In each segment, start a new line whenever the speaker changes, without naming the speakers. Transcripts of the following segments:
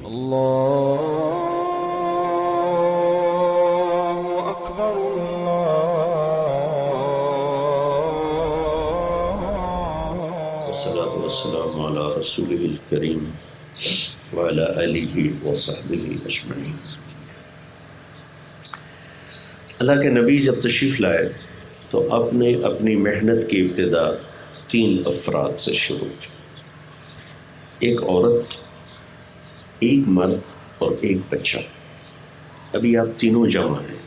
الله أكبر الله.
والصلاة والسلام على رسوله الكريم وعلى آله وصحبه أجمعين. اللہ کے نبی جب تشریف لائے تو اپنی محنت کی ابتدا 3 افراد سے شروع کی. ایک عورت، ایک مرد اور ایک بچہ. ابھی آپ تینوں جمع ہیں،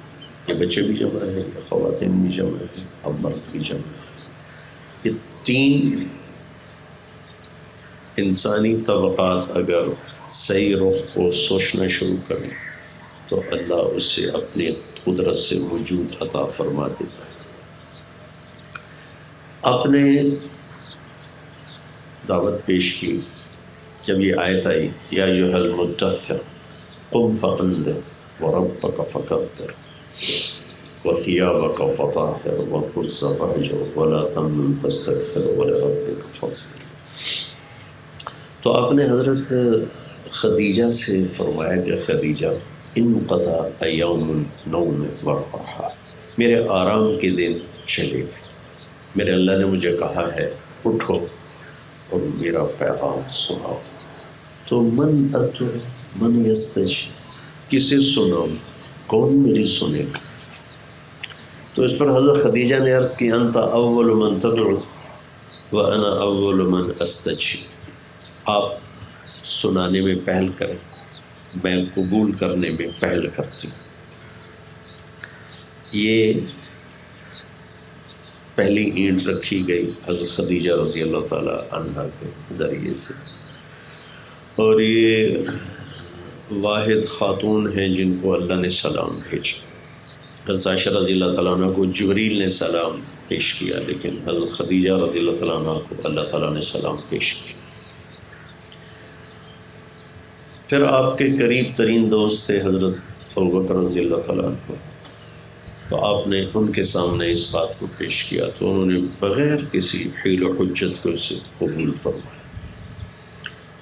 یہ بچے بھی جمع ہیں، یہ خواتین بھی جمع ہیں، اب مرد بھی جمع ہیں. یہ 3 انسانی طبقات اگر صحیح رخ کو سوچنا شروع کریں تو اللہ اسے اپنی قدرت سے وجود عطا فرما دیتا ہے. آپ نے دعوت پیش کی. جب یہ آیت آئی یا ایھا المدثر قم فانذر وربک فکبر وثیابک فطہر والرجز فاہجر ولا تمنن تستکثر ولربک فاصبر. تو آپ نے حضرت خدیجہ سے فرمایا کہ خدیجہ انقطع یوم النوم والراحہ، میرے آرام کے دن چلے گئے. میرے اللہ نے مجھے کہا ہے اٹھو اور میرا پیغام سناؤ. تو من اتو من یستجیب، کسے سناؤں، کون میری سنے گا؟ تو اس پر حضرت خدیجہ نے عرض کی انت اول من تدعو وانا اول من استجیب. آپ سنانے میں پہل کریں، میں قبول کرنے میں پہل کرتی ہوں. یہ پہلی اینٹ رکھی گئی حضرت خدیجہ رضی اللہ تعالی عنہ کے ذریعے سے. اور یہ واحد خاتون ہیں جن کو اللہ نے سلام بھیجا. حضرت عائشہ رضی اللہ تعالیٰ عنہ کو جبریل نے سلام پیش کیا، لیکن حضرت خدیجہ رضی اللہ تعالیٰ عنہ کو اللہ تعالیٰ نے سلام پیش کیا. پھر آپ کے قریب ترین دوست تھے حضرت ابوبکر رضی اللہ تعالیٰ عنہ. تو آپ نے ان کے سامنے اس بات کو پیش کیا تو انہوں نے بغیر کسی حیل و حجت کو اسے قبول فرمایا.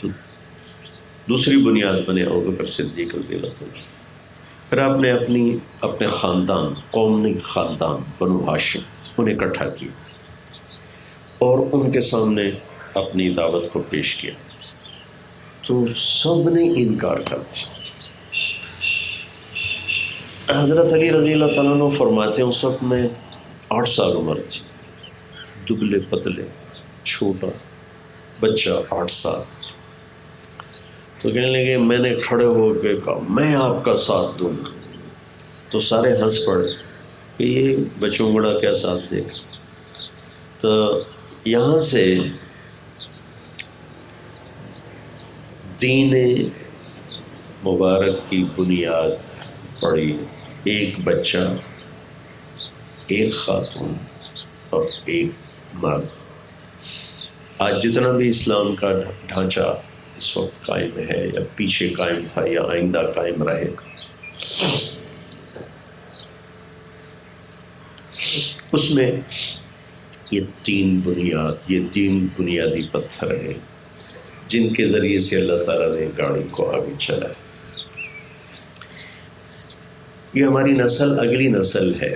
تو دوسری بنیاد بنے ابوبکر صدیق رضی اللہ تعالیٰ. پھر آپ نے اپنے خاندان، قومی خاندان بنو ہاشم، انہیں اکٹھا کیا اور ان کے سامنے اپنی دعوت کو پیش کیا. تو سب نے انکار کر دیا. حضرت علی رضی اللہ تعالیٰ عنہ فرماتے ہیں اس وقت میں 8 سال عمر تھی، دبلے پتلے، چھوٹا بچہ 8 سال. تو کہنے لگے، میں نے کھڑے ہو کے کہا میں آپ کا ساتھ دوں گا. تو سارے ہنس پڑے کہ یہ بچوں بڑا کیا ساتھ دے گا. تو یہاں سے دین مبارک کی بنیاد پڑی. ایک بچہ، ایک خاتون اور ایک مرد. آج جتنا بھی اسلام کا ڈھانچہ اس وقت قائم ہے یا پیچھے قائم تھا یا آئندہ قائم رہے گا، اس میں یہ 3 بنیادی پتھر ہیں جن کے ذریعے سے اللہ تعالیٰ نے گاڑی کو آگے چلایا. یہ ہماری نسل، اگلی نسل ہے.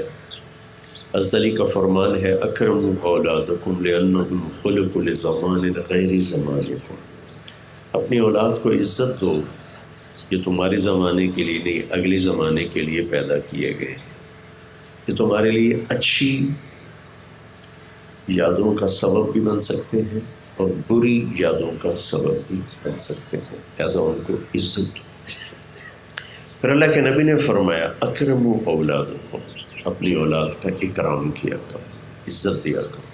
حضرت علی کا فرمان ہے اکرموا اولادکم لانہم خلقوا لزمان غیر زمانکم. اپنی اولاد کو عزت دو، یہ تمہارے زمانے کے لیے نہیں، اگلے زمانے کے لیے پیدا کیے گئے. یہ تمہارے لیے اچھی یادوں کا سبب بھی بن سکتے ہیں اور بری یادوں کا سبب بھی بن سکتے ہیں، لہذا ان کو عزت دو. پھر اللہ کے نبی نے فرمایا اکرموا اولادکم، اپنی اولاد کا اکرام کیا کرو، عزت دیا کرو.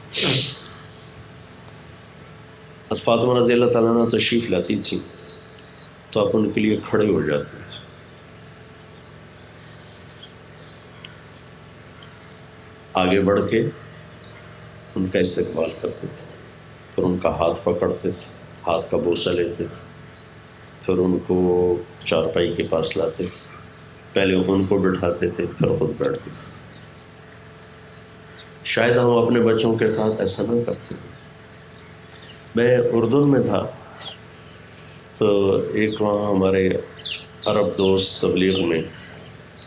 فاطمہ رضی اللہ تعالیٰ عنہ تشریف لاتی تھی تو آپ ان کے لیے کھڑے ہو جاتے تھے. آگے بڑھ کے ان کا استقبال کرتے تھے، پھر ان کا ہاتھ پکڑتے تھے، ہاتھ کا بوسہ لیتے تھے، پھر ان کو چارپائی کے پاس لاتے تھے، پہلے ان کو بٹھاتے تھے پھر خود بیٹھتے تھے. شاید ہم اپنے بچوں کے ساتھ ایسا نہ کرتے. میں اردن میں تھا تو ایک وہاں ہمارے عرب دوست تبلیغ میں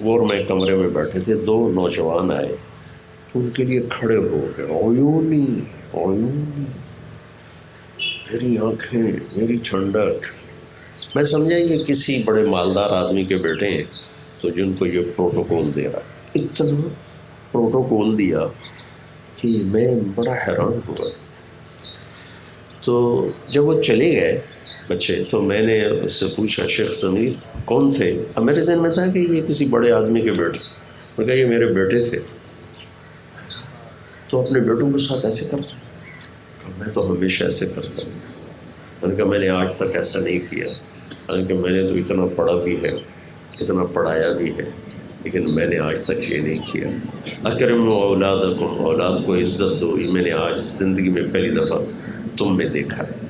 وہ اور میں کمرے میں بیٹھے تھے، دو نوجوان آئے تو ان کے لیے کھڑے ہو گئے، عیونی عیونی، میری آنکھیں، میری ٹھنڈک۔ میں سمجھا یہ کسی بڑے مالدار آدمی کے بیٹے ہیں تو جن کو یہ پروٹوکول دے رہا، اتنا پروٹوکول دیا کہ میں بڑا حیران ہوا۔ تو جب وہ چلے گئے بچے تو میں نے اس سے پوچھا، شیخ سمیر کون تھے؟ اب میرے ذہن میں تھا کہ یہ کسی بڑے آدمی کے بیٹے، میں کہا یہ میرے بیٹے تھے۔ تو اپنے بیٹوں کے ساتھ ایسے کرتا ہوں؟ میں تو ہمیشہ ایسے کرتا ہوں۔ میں نے کہا میں نے آج تک ایسا نہیں کیا، حالانکہ میں نے تو اتنا پڑھا بھی ہے، اتنا پڑھایا بھی ہے، لیکن میں نے آج تک یہ نہیں کیا۔ اکرموا اولادکم، اولاد کو عزت دو، یہ میں نے آج زندگی میں پہلی دفعہ تم میں دیکھا ہے۔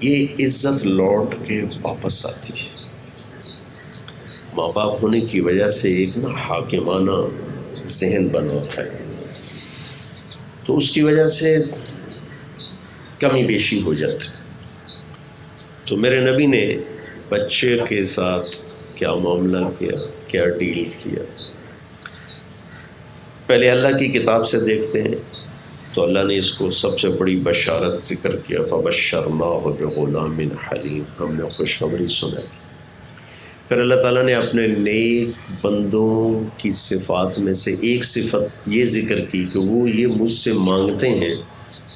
یہ عزت لوٹ کے واپس آتی ہے۔ ماں باپ ہونے کی وجہ سے ایک حاکمانہ ذہن بنا ہوتا ہے، تو اس کی وجہ سے کمی بیشی ہو جاتی۔ تو میرے نبی نے بچے کے ساتھ کیا معاملہ کیا، کیا ڈیل کیا؟ پہلے اللہ کی کتاب سے دیکھتے ہیں تو اللہ نے اس کو سب سے بڑی بشارت ذکر کیا، فَبَشَّرْنَاهُ بِغُلَامٍ حَلِيمٍ، ہم نے خوشخبری سنائی۔ پھر اللہ تعالیٰ نے اپنے نیک بندوں کی صفات میں سے ایک صفت یہ ذکر کی کہ وہ یہ مجھ سے مانگتے ہیں،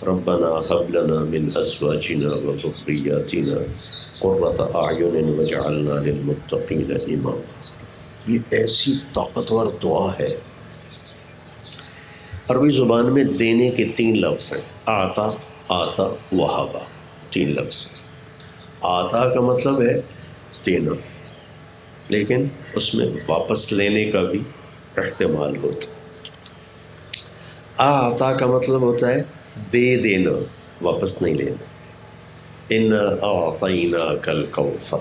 ربنا هب لنا من ازواجنا وذرياتنا قرۃ اعین واجعلنا للمتقین اماما۔ یہ ایسی طاقتور دعا ہے۔ عربی زبان میں دینے کے 3 لفظ ہیں، آتا، آتا، وہابا، 3 لفظ۔ آتا کا مطلب ہے دینا، لیکن اس میں واپس لینے کا بھی احتمال ہوتا ہے۔ آتا کا مطلب ہوتا ہے دے دینا، واپس نہیں لینا۔ اِنَّا أَعْطَيْنَاكَ الْكَوْثَرَ،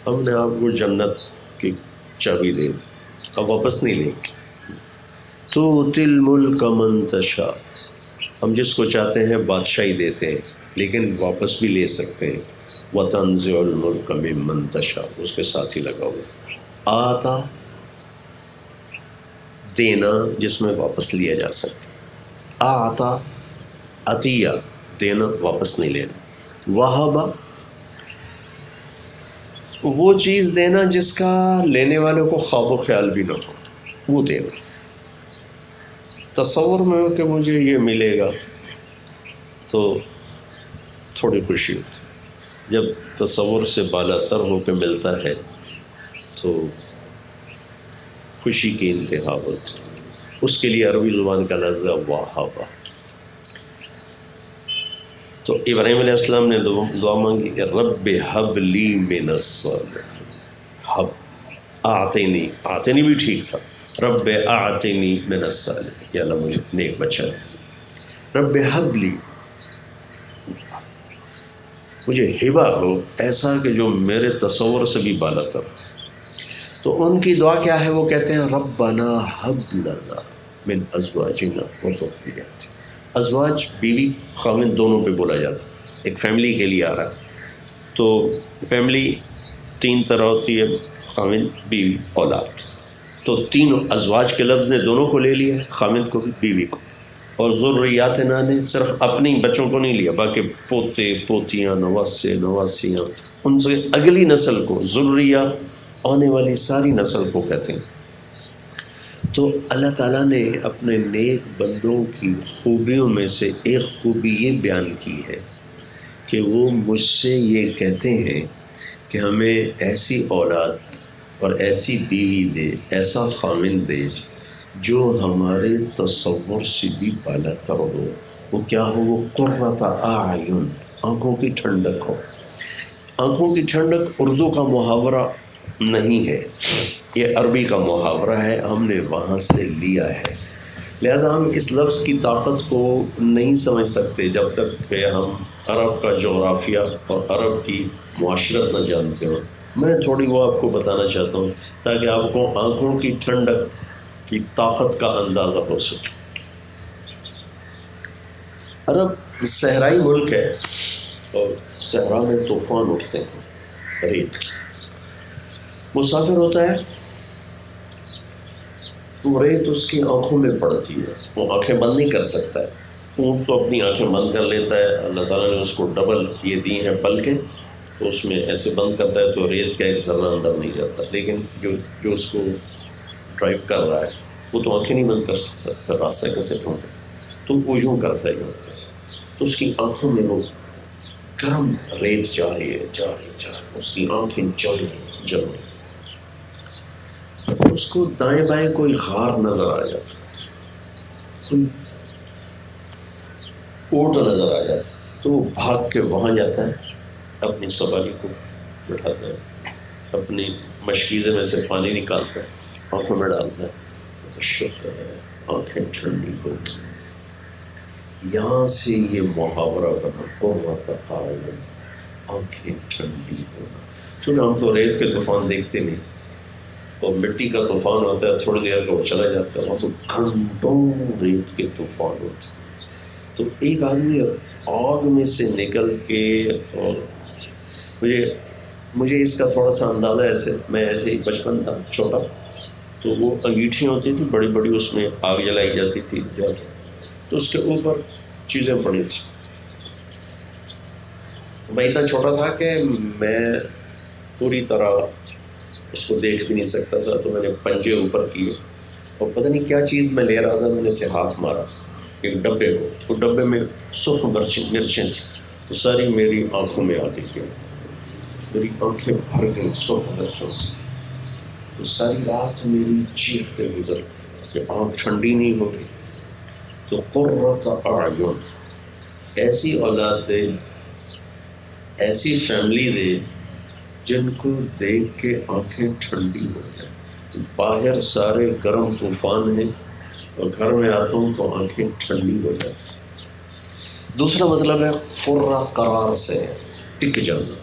ہم نے آپ کو جنت کی چابی دے دی، اب واپس نہیں لیں گے۔ تُؤْتِي الْمُلْكَ مَن تَشَاءُ، ہم جس کو چاہتے ہیں بادشاہی دیتے ہیں، لیکن واپس بھی لے سکتے ہیں۔ وَتَنزِعُ الْمُلْكَ مِمَّن تَشَاءُ، اس کے ساتھ ہی لگا ہوا۔ آتا دینا جس میں واپس لیا جا سکتا، آتا عطیہ دینا، واپس نہیں لینا۔ وہابا وہ چیز دینا جس کا لینے والوں کو خواب و خیال بھی نہ ہو، وہ دینا۔ تصور میں ہو کہ مجھے یہ ملے گا تو تھوڑی خوشی ہوتی، جب تصور سے بالا تر ہو کے ملتا ہے تو خوشی کی انتہا ہوتی۔ اس کے لیے عربی زبان کا لفظ ہے وہابا۔ تو ابراہیم علیہ السلام نے دعا مانگی، رب ہب لی من الصالحین، ہب آتینی، آتینی بھی ٹھیک تھا، رب اعطنی من الصالحین، یا اللہ مجھے نیک بچہ ہے۔ رب ہب لی، مجھے ہبہ ہو ایسا کہ جو میرے تصور سے بھی بالا تر۔ تو ان کی دعا کیا ہے؟ وہ کہتے ہیں ربنا ہب لنا من ازواجنا وذریاتنا۔ ازواج بیوی خاوند دونوں پہ بولا جاتا ہے، ایک فیملی کے لیے آ رہا ہے۔ تو فیملی 3 طرح ہوتی ہے، خاوند، بیوی، اولاد۔ تو 3 ازواج کے لفظ نے دونوں کو لے لیا، خاوند کو بھی بیوی کو، اور ذریاتنا نے صرف اپنی بچوں کو نہیں لیا، باقی پوتے، پوتیاں، نواسے، نواسیاں، ان سے اگلی نسل کو، ذریہ آنے والی ساری نسل کو کہتے ہیں۔ تو اللہ تعالیٰ نے اپنے نیک بندوں کی خوبیوں میں سے ایک خوبی یہ بیان کی ہے کہ وہ مجھ سے یہ کہتے ہیں کہ ہمیں ایسی اولاد اور ایسی بیوی دے، ایسا خاوند دے جو ہمارے تصور سے بھی بالا تر ہو۔ وہ کیا ہو؟ وہ قرۃ اعین، آنکھوں کی ٹھنڈک ہو۔ آنکھوں کی ٹھنڈک اردو کا محاورہ نہیں ہے، یہ عربی کا محاورہ ہے، ہم نے وہاں سے لیا ہے۔ لہٰذا ہم اس لفظ کی طاقت کو نہیں سمجھ سکتے جب تک کہ ہم عرب کا جغرافیہ اور عرب کی معاشرت نہ جانتے ہوں۔ میں تھوڑی وہ آپ کو بتانا چاہتا ہوں تاکہ آپ کو آنکھوں کی ٹھنڈک کی طاقت کا اندازہ ہو سکے۔ عرب صحرائی ملک ہے، اور صحرا میں طوفان اٹھتے ہیں ریت، مسافر ہوتا ہے تو ریت اس کی آنکھوں میں پڑتی ہے، وہ آنکھیں بند نہیں کر سکتا ہے. اونٹ تو اپنی آنکھیں بند کر لیتا ہے، اللہ تعالیٰ نے اس کو ڈبل یہ دی ہیں پلکیں، تو اس میں ایسے بند کرتا ہے تو ریت کا ایک ذرہ اندر نہیں جاتا. لیکن جو اس کو ڈرائیو کر رہا ہے وہ تو آنکھیں نہیں بند کر سکتا، پھر راستہ کیسے ڈھونڈے؟ تو وہ یوں کرتا ہے یوں کیسے، تو اس کی آنکھوں میں وہ گرم ریت جا رہی ہے، اس کی آنکھیں جل رہی. اس کو دائیں بائیں کوئی غار نظر آ جاتا، کوئی اونٹ نظر آ جاتا، تو وہ بھاگ کے وہاں جاتا ہے، اپنی سواری کو بٹھاتا ہے، اپنی مشکیزے میں سے پانی نکالتا ہے، آنکھوں میں ڈالتا ہے، تو شکر ہے آنکھیں ٹھنڈی ہو گئی. یہاں سے یہ محاورہ بنا قرۃ اعین، آنکھیں ٹھنڈی ہونا. چونکہ ہم تو ریت کے طوفان دیکھتے نہیں، اور مٹی کا طوفان ہوتا ہے تھوڑی دیر کو چلا جاتا ہے، وہاں تو گھنٹوں ریت کے طوفان ہوتے ہیں. تو ایک آدمی آگ میں سے نکل کے، اور مجھے اس کا تھوڑا سا اندازہ ایسے ہی بچپن تھا چھوٹا، تو وہ انگیٹھیاں ہوتی تھیں بڑی بڑی، اس میں آگ جلائی جاتی تھی، تو اس کے اوپر چیزیں پڑی تھیں. میں اتنا چھوٹا تھا کہ میں پوری طرح اس کو دیکھ بھی نہیں سکتا تھا، تو میں نے پنجے اوپر کیے اور پتہ نہیں کیا چیز میں لے رہا تھا، میں نے سے ہاتھ مارا ایک ڈبے کو، وہ ڈبے میں سرخ مرچیں تھیں، وہ ساری میری آنکھوں میں آ گئی، میری آنکھیں بھر گئی سرخ مرچوں سے. تو ساری رات میری چیختے گزر کہ آنکھ ٹھنڈی نہیں ہو رہی. تو قرۃ اعین، ایسی اولاد دے، ایسی فیملی دے جن کو دیکھ کے آنکھیں ٹھنڈی ہو جائیں. باہر سارے گرم طوفان ہیں اور گھر میں آتا ہوں تو آنکھیں ٹھنڈی ہو جاتی. دوسرا مطلب ہے قرہ، قرار سے ٹک جانا.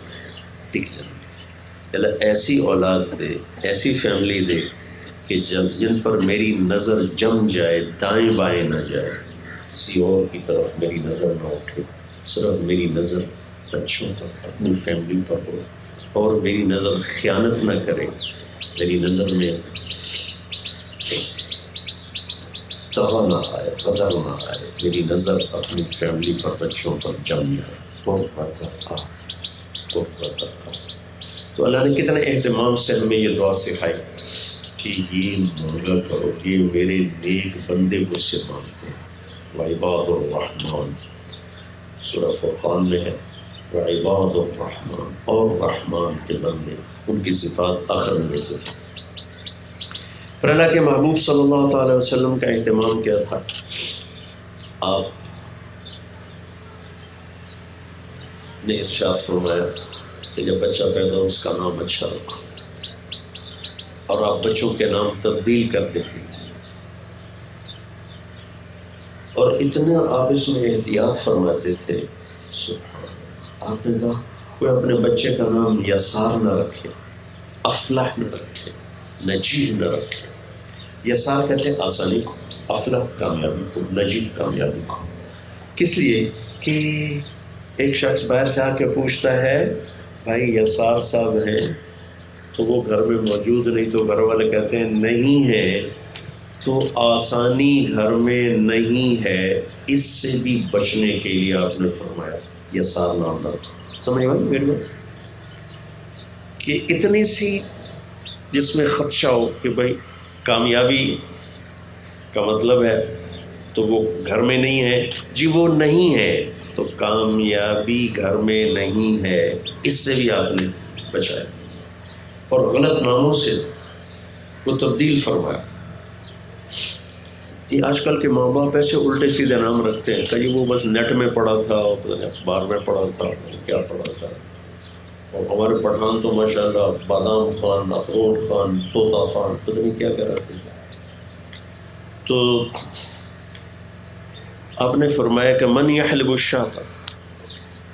ایسی اولاد دے، ایسی فیملی دے کہ جن پر میری نظر جم جائے، دائیں بائیں نہ جائے، کسی اور کی طرف میری نظر نہ اٹھے، صرف میری نظر بچوں پر، اپنی فیملی پر ہو، اور میری نظر خیانت نہ کرے، میری نظر میں دغا نہ آئے، غدر نہ آئے، میری نظر اپنی فیملی پر، بچوں پر جم جائے. تو اللہ نے کتنے اہتمام سے ہمیں یہ دعا سکھائی کہ یہ مانگا کرو، یہ میرے نیک بندے مجھ سے مانگتے ہیں. وعباد الرحمن، سورہ فرقان میں ہے، وعباد الرحمن، اور رحمان کے بندے، ان کی صفات آخر میں صفات. پھر اللہ کے محبوب صلی اللہ تعالی وسلم کا اہتمام کیا تھا؟ آپ نے ارشاد فرمایا کہ جب بچہ پیدا ہو اس کا نام اچھا رکھو، اور آپ بچوں کے نام تبدیل کر دیتی تھی. اور اتنا آپ اس میں احتیاط فرماتے تھے، آپ نے کہا کوئی اپنے بچے کا نام یسار نہ رکھے، افلح نہ رکھے، نجیب نہ رکھے. یسار کہتے ہیں آسانی کو، افلح کامیابی کو، نجیب کامیابی کو. کس لیے کہ ایک شخص باہر سے آ کے پوچھتا ہے بھائی یسار صاحب ہیں تو وہ گھر میں موجود نہیں، تو گھر والے کہتے ہیں نہیں ہے، تو آسانی گھر میں نہیں ہے. اس سے بھی بچنے کے لیے آپ نے فرمایا یسار نام نہ رکھو. سمجھ گئے میرے کو کہ اتنی سی جس میں خدشہ ہو کہ بھائی کامیابی کا مطلب ہے تو وہ گھر میں نہیں ہے. جی وہ نہیں ہے تو کامیابی گھر میں نہیں ہے، اس سے بھی آپ نے بچایا. اور غلط ناموں سے وہ تبدیل فرمایا. یہ آج کل کے ماں باپ ایسے الٹے سیدھے نام رکھتے ہیں کہ وہ بس نیٹ میں پڑھا تھا، اور پتہ نہیں اخبار میں پڑھا تھا، کیا پڑھا تھا. اور ہمارے پٹھان تو ماشاء اللہ بادام خان، اخروٹ خان، طوطا خان، پتہ نہیں کیا کیا رکھتے تھے. تو آپ نے فرمایا کہ من یحلب الشاۃ،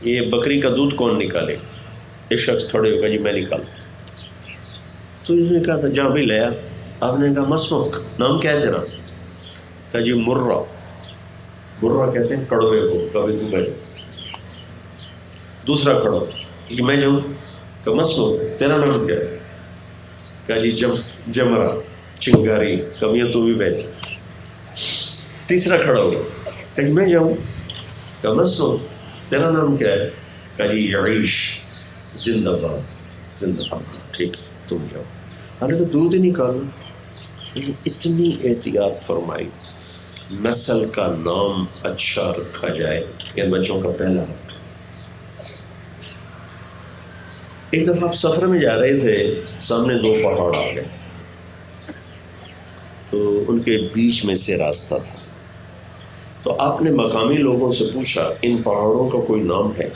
یہ بکری کا دودھ کون نکالے؟ ایک شخص کھڑے ہو گیا جی میں نکالتا. تو اس نے کہا تھا جہاں بھی لیا. آپ نے کہا مسمک، نام کیا ہے تیرا؟ کہا جی مرہ. مرہ کہتے ہیں کڑوے کو، کبھی تو بھائی. دوسرا کھڑا ہو کہ میں جاؤں، کہ مسلو تیرا نام کیا ہے؟ کہا جی جمرا چنگاری، کبھی تو بھی بیٹھ۔ تیسرا کھڑا ہو کہ میں جاؤں، کہ مسلو تیرا نام کیا ہے؟ کہا جی یعیش، زندہ باد زندہ باد، ٹھیک تم جاؤ۔ حالانکہ دودھ ہی نکالو، لیکن اتنی احتیاط فرمائی نسل کا نام اچھا رکھا جائے، ان بچوں کا پہلا حق۔ ایک دفعہ آپ سفر میں جا رہے تھے، سامنے دو پہاڑ آ گئے، تو ان کے بیچ میں سے راستہ تھا، تو آپ نے مقامی لوگوں سے پوچھا ان پہاڑوں کا کوئی نام ہے؟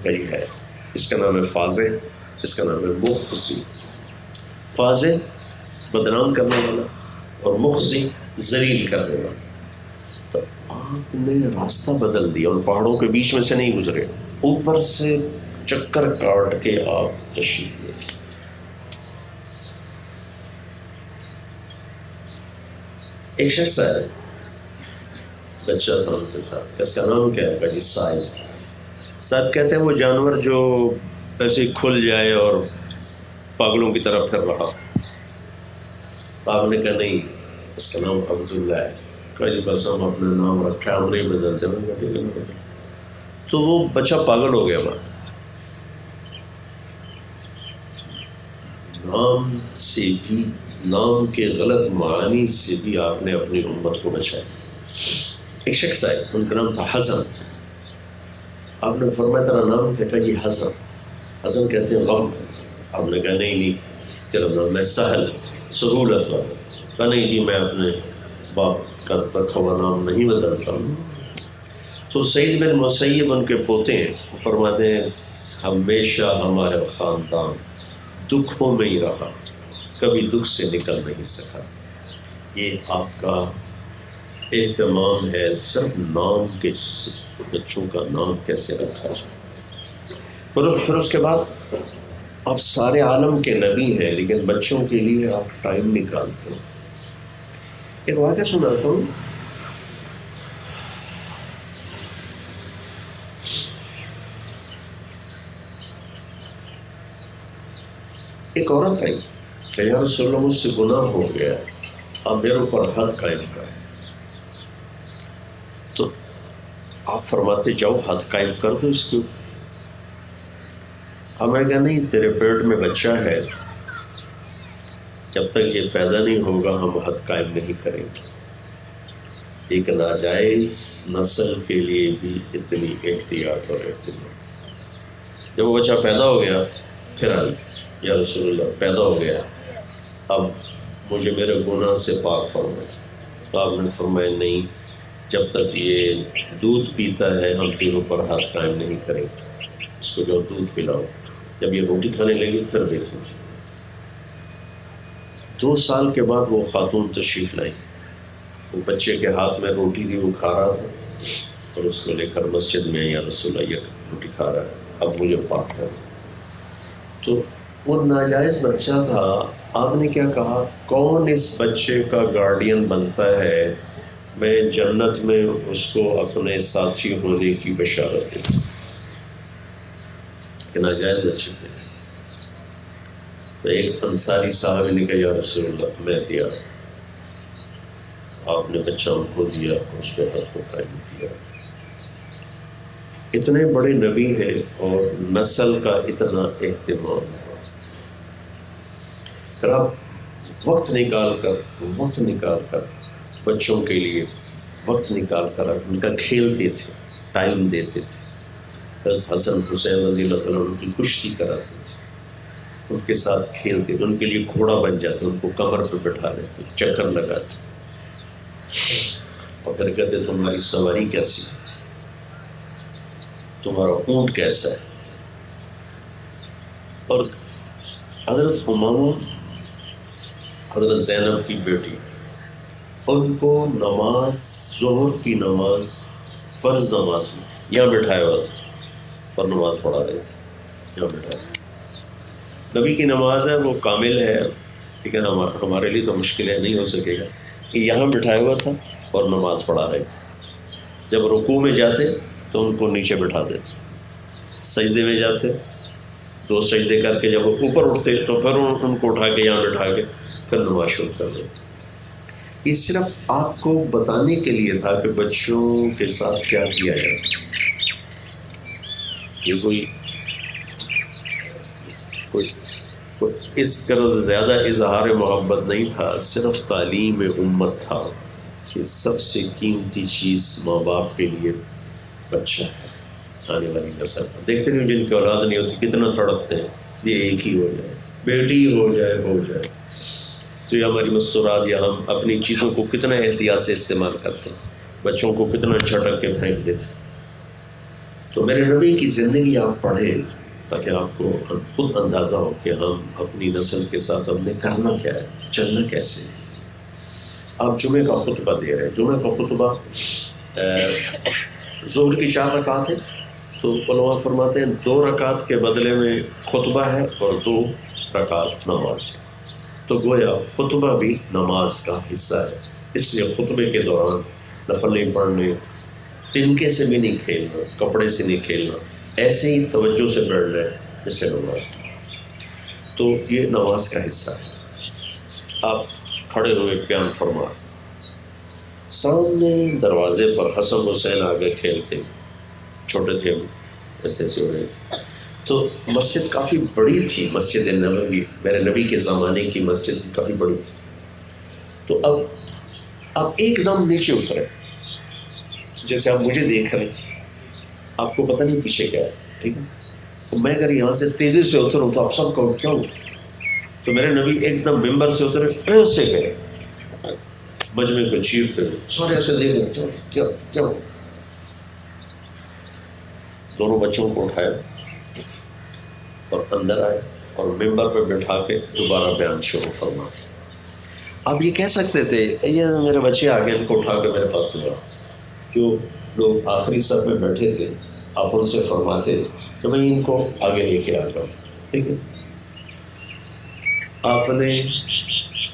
کہی ہے، اس کا نام ہے فاضح، اس کا نام ہے مخزی۔ فاضح بدنام کرنے والا اور مخزی ذلیل کرنے والا۔ تو آپ نے راستہ بدل دیا، ان پہاڑوں کے بیچ میں سے نہیں گزرے، اوپر سے چکر کاٹ کے آپ تشریف لے گئے۔ ایک شخص ہے، بچہ تھا ان کے ساتھ، اس کا نام کیا ہے؟ بھائی صاحب کہتے ہیں وہ جانور جو ایسے کھل جائے اور پاگلوں کی طرح پھر رہا۔ تو آپ نے کہا نہیں، اس کا نام عبداللہ ہے۔ کہا جی بس ہم اپنا نام رکھا، ہم نہیں بدلتے۔ تو وہ بچہ پاگل ہو گیا۔ نام سے بھی، نام کے غلط معانی سے بھی آپ نے اپنی امت کو بچایا۔ ایک شخص آئے، ان کا نام تھا حزن۔ آپ نے فرمایا تیرا نام کیا؟ کہا جی حزن۔ حزن کہتے ہیں غم۔ آپ نے کہا نہیں تیرا نام میں سہل، سہولت والا۔ کہا نہیں جی میں اپنے باپ کا رکھا ہوا نام نہیں بدلتا ہوں۔ تو سعید بن مسیب ان کے پوتے ہیں، وہ فرماتے ہیں ہمیشہ ہمارے خاندان دکھوں میں ہی رہا، کبھی دکھ سے نکل نہیں سکا۔ یہ آپ کا اہتمام ہے صرف نام کے، بچوں کا نام کیسے رکھا جائے۔ پھر اس کے بعد آپ سارے عالم کے نبی ہیں، لیکن بچوں کے لیے آپ ٹائم نکالتے ہیں۔ ایک واقعہ سناتا ہوں۔ ایک عورت آئی کہ یا رسول اللہ مجھ سے گناہ ہو گیا، آپ میرے اوپر حد قائم کریں۔ تو آپ فرماتے جاؤ حد قائم کر دو اس کے اوپر۔ ہمیں کہا نہیں تیرے پیٹ میں بچہ ہے، جب تک یہ پیدا نہیں ہوگا ہم حد قائم نہیں کریں گے۔ ایک ناجائز نسل کے لیے بھی اتنی احتیاط اور اہتمام۔ جب وہ بچہ پیدا ہو گیا، پھر آئی یا رسول اللہ پیدا ہو گیا، اب مجھے میرے گناہ سے پاک فرمائے۔ تو آپ نے فرمایا نہیں، جب تک یہ دودھ پیتا ہے ہم تینوں پر ہاتھ قائم نہیں کریں گے، اس کو جو دودھ پلاؤ، جب یہ روٹی کھانے لگے پھر دیکھو۔ 2 سال کے بعد وہ خاتون تشریف لائی، وہ بچے کے ہاتھ میں روٹی تھی، وہ کھا رہا تھا، اور اس کو لے کر مسجد میں یا رسول اللہ یہ روٹی کھا رہا ہے، اب مجھے پاک کر۔ تو وہ ناجائز بچہ تھا، آپ نے کیا کہا؟ کون اس بچے کا گارڈین بنتا ہے؟ میں جنت میں اس کو اپنے ساتھی ہونے کی بشارت دیتا ہوں کہ ناجائز بچے تھے۔ تو ایک انصاری صاحب نے کہا یا رسول اللہ میں دیا، آپ نے بچہ ان کو دیا، اس پہ حد کو قائم کیا۔ اتنے بڑے نبی ہیں اور نسل کا اتنا اہتمام۔ پھر آپ وقت نکال کر بچوں کے لیے وقت نکال کر ان کا کھیلتے تھے، ٹائم دیتے تھے۔ بس حسن حسین رضی اللہ تعالیٰ ان کی کشتی کراتے تھے، ان کے ساتھ کھیلتے تھے، ان کے لیے گھوڑا بن جاتے، ان کو کمر پہ بٹھا لیتے، چکر لگاتے، اور پھر کہتے تمہاری سواری کیسی، تمہارا اونٹ کیسا ہے۔ اور حضرت امامہ، حضرت زینب کی بیٹی، ان کو نماز، ظہر کی نماز، فرض نماز یہاں بٹھایا ہوا تھا اور نماز پڑھا رہے تھے، یہاں بٹھایا۔ نبی کی نماز ہے وہ کامل ہے، لیکن ہمارے لیے تو مشکل ہے، نہیں ہو سکے گا۔ یہاں بٹھایا ہوا تھا اور نماز پڑھا رہے تھے۔ جب رکوع میں جاتے تو ان کو نیچے بٹھا دیتے، سجدے میں جاتے، 2 سجدے کر کے جب وہ اوپر اٹھتے تو پھر ان کو اٹھا کے یہاں بٹھا کے پھر نماز شروع کر دیتے۔ یہ صرف آپ کو بتانے کے لیے تھا کہ بچوں کے ساتھ کیا کیا جائے۔ یہ کوئی اس قدر زیادہ اظہار محبت نہیں تھا، صرف تعلیم امت تھا کہ سب سے قیمتی چیز ماں باپ کے لیے بچہ ہے، آنے والی نسل۔ دیکھتے نہیں جن کی اولاد نہیں ہوتی کتنا تڑپتے ہیں، یہ ایک ہی ہو جائے، بیٹی ہو جائے۔ تو یہ ہماری مستورات یا ہم اپنی چیزوں کو کتنا احتیاط سے استعمال کرتے ہیں، بچوں کو کتنا جھٹک کے پھینک دیتے۔ تو میرے نبی کی زندگی آپ پڑھیں تاکہ آپ کو خود اندازہ ہو کہ ہم اپنی نسل کے ساتھ ہم نے کرنا کیا ہے، چلنا کیسے ہے۔ آپ جمعے کا خطبہ دے رہے ہیں، جمعے کا خطبہ ظہر کی 4 رکعت ہے، تو علماء فرماتے ہیں 2 رکعت کے بدلے میں خطبہ ہے اور 2 رکعت نماز ہے، تو گویا خطبہ بھی نماز کا حصہ ہے۔ اس لیے خطبے کے دوران نفل نہیں پڑھنے، تنکے سے بھی نہیں کھیلنا، کپڑے سے نہیں کھیلنا، ایسے ہی توجہ سے بیٹھ رہے ہیں جیسے نماز۔ تو یہ نماز کا حصہ ہے۔ آپ کھڑے ہوئے بیان فرما، سامنے دروازے پر حسن حسین آگے کھیلتے، چھوٹے تھے ہم، ایسے ہو رہے تھے۔ تو مسجد کافی بڑی تھی، مسجد نبوی میرے نبی کے زمانے کی مسجد کافی بڑی تھی۔ تو اب ایک دم نیچے اترے، جیسے آپ مجھے دیکھ رہے ہیں، آپ کو پتہ نہیں پیچھے کیا ہے، ٹھیک ہے؟ تو میں اگر یہاں سے تیزی سے اتروں تو آپ سب کہو کیا ہو؟ تو میرے نبی ایک دم ممبر سے اترے، ایسے گئے مجمع کو چیر کر، سارے ایسے دیکھ رہے کیا ہو؟ دونوں بچوں کو اٹھایا اور اندر آئے اور ممبر پہ بٹھا کے دوبارہ بیان شروع فرما۔ آپ یہ کہہ سکتے تھے یہ میرے بچے آگے، ان کو اٹھا کے میرے پاس لیا۔ جو لوگ آخری صف میں بیٹھے تھے آپ ان سے فرماتے کہ میں ان کو آگے لے کے آتا ہوں، ٹھیک ہے؟ آپ نے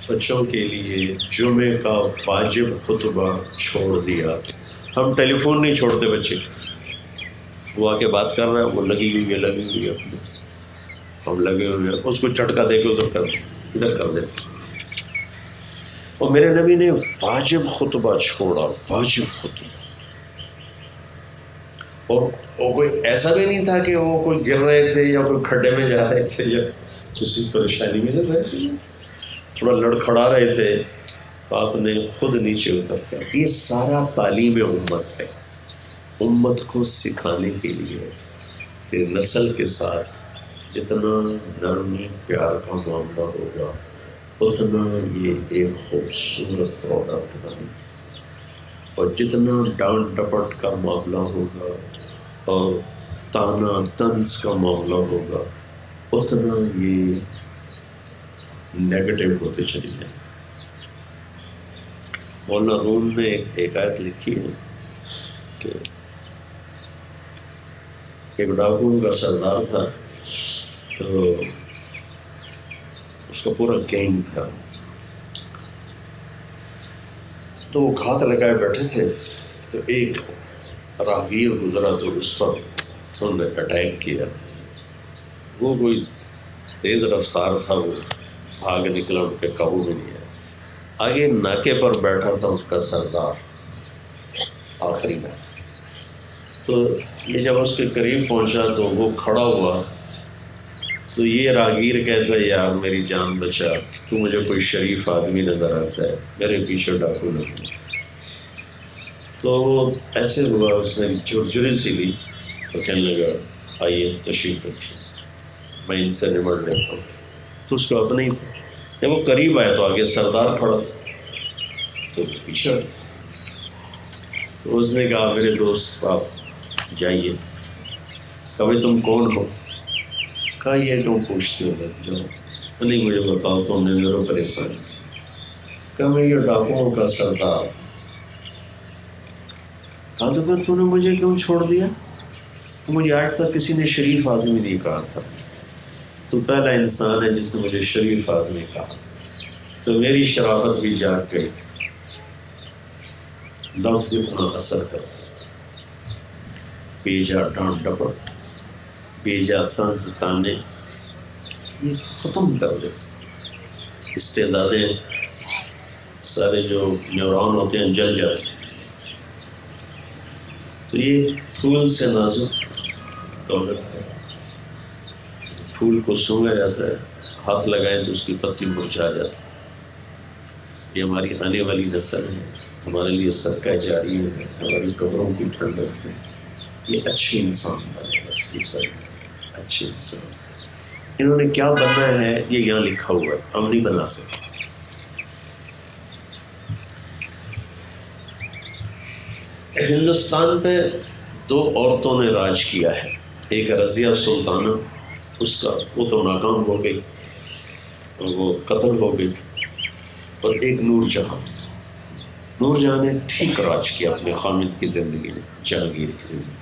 بچوں کے لیے جمعے کا واجب خطبہ چھوڑ دیا۔ ہم ٹیلی فون نہیں چھوڑتے، بچے وہ آ کے بات کر رہا ہے، وہ لگی ہوئی ہے اپنے، ہم لگے ہوئے ہیں، اس کو چٹکا دے کے ادھر کر دیتے۔ اور میرے نبی نے واجب خطبہ چھوڑا، واجب خطبہ۔ اور وہ کوئی ایسا بھی نہیں تھا کہ وہ کوئی گر رہے تھے یا کوئی کھڈے میں جا رہے تھے یا کسی پریشانی میں تھے، ویسے تھوڑا لڑکھڑا رہے تھے تو آپ نے خود نیچے اتر کر۔ یہ سارا تعلیم امت ہے، امت کو سکھانے کے لیے کہ نسل کے ساتھ جتنا نرمی پیار کا معاملہ ہوگا اتنا یہ ایک خوبصورت پروڈکٹ بنے، اور جتنا ڈانٹ ڈپٹ کا معاملہ ہوگا اور تانا طنز کا معاملہ ہوگا اتنا یہ نیگیٹو ہوتے چلی جائیں۔ مولانا روم نے ایک آیت لکھی ہے کہ ایک ڈاکو کا سردار تھا، تو اس کا پورا گینگ تھا، تو وہ گھات لگائے بیٹھے تھے، تو ایک راہگیر گزرا تو اس پر انہوں نے اٹیک کیا۔ وہ کوئی تیز رفتار تھا، وہ بھاگ نکلا، ان کے قابو میں نہیں آیا۔ آگے ناکے پر بیٹھا تھا ان کا سردار آخری میں، تو یہ جب اس کے قریب پہنچا تو وہ کھڑا ہوا، تو یہ راہگیر کہتا ہے یار میری جان بچا، تو مجھے کوئی شریف آدمی نظر آتا ہے، میرے پیچھے ڈاکو نہیں۔ تو وہ ایسے ہوا، اس نے جھرجھری سی لی اور کہنے لگا آئیے تشریف رکھیے، میں ان سے نمٹ لیتا ہوں۔ تو اس کو اپنے ہی تھا، جب وہ قریب آیا تو آگے سردار کھڑا تھا، تو پیچھے تو اس نے کہا میرے دوست آپ جائیے۔ کبھی تم کون ہو؟ کہا یہ کیوں پوچھتے ہو؟ جاؤ، نہیں مجھے بتاؤ تو نے میرے پریشان۔ کہا میں یہ ڈاکوؤں کا سردار۔ کہا تو پھر تو نے مجھے کیوں چھوڑ دیا؟ مجھے آج تک کسی نے شریف آدمی نہیں کہا تھا، تو پہلا انسان ہے جس نے مجھے شریف آدمی کہا، تو میری شرافت بھی جاگ گئی۔ لفظ اتنا اثر کرتا، بیجا ڈانٹ ڈپٹ، بیجا طنز تانے، یہ ختم کر دیتے، استعدادیں سارے جو نیورون ہوتے ہیں جل جاتے ہیں۔ تو یہ پھول سے نازک دولت ہے، پھول کو سونگا جاتا ہے، ہاتھ لگائیں تو اس کی پتی مرجھا جاتی ہے۔ یہ ہماری آنے والی نسل ہے، ہمارے لیے صدقہ جاری ہے، ہماری قبروں کی ٹھنڈک ہے۔ یہ اچھے انسان بنے، بس یہ سب اچھے انسان۔ انہوں نے کیا بننا ہے یہ یہاں لکھا ہوا ہے، ہم نہیں بنا سکتے۔ ہندوستان پہ 2 عورتوں نے راج کیا ہے، ایک رضیہ سلطانہ، اس کا وہ تو ناکام ہو گئی، وہ قتل ہو گئی، اور ایک نور جہاں۔ نور جہاں نے ٹھیک راج کیا اپنے خامد کی زندگی میں، جہانگیر کی زندگی میں۔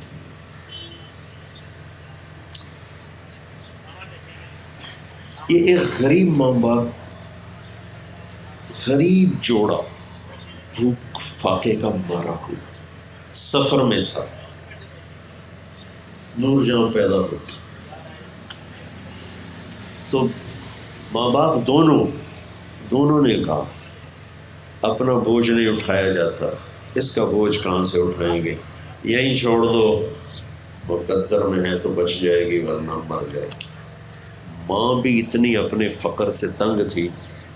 یہ ایک غریب ماں باپ، غریب جوڑا، بھوک فاقے کا مارا ہوا، سفر میں تھا، نور جہاں پیدا ہو گئی۔ تو ماں باپ دونوں نے کہا اپنا بوجھ نہیں اٹھایا جاتا، اس کا بوجھ کہاں سے اٹھائیں گے، یہیں چھوڑ دو، مقدر میں ہے تو بچ جائے گی ورنہ مر جائے گی۔ ماں بھی اتنی اپنے فقر سے تنگ تھی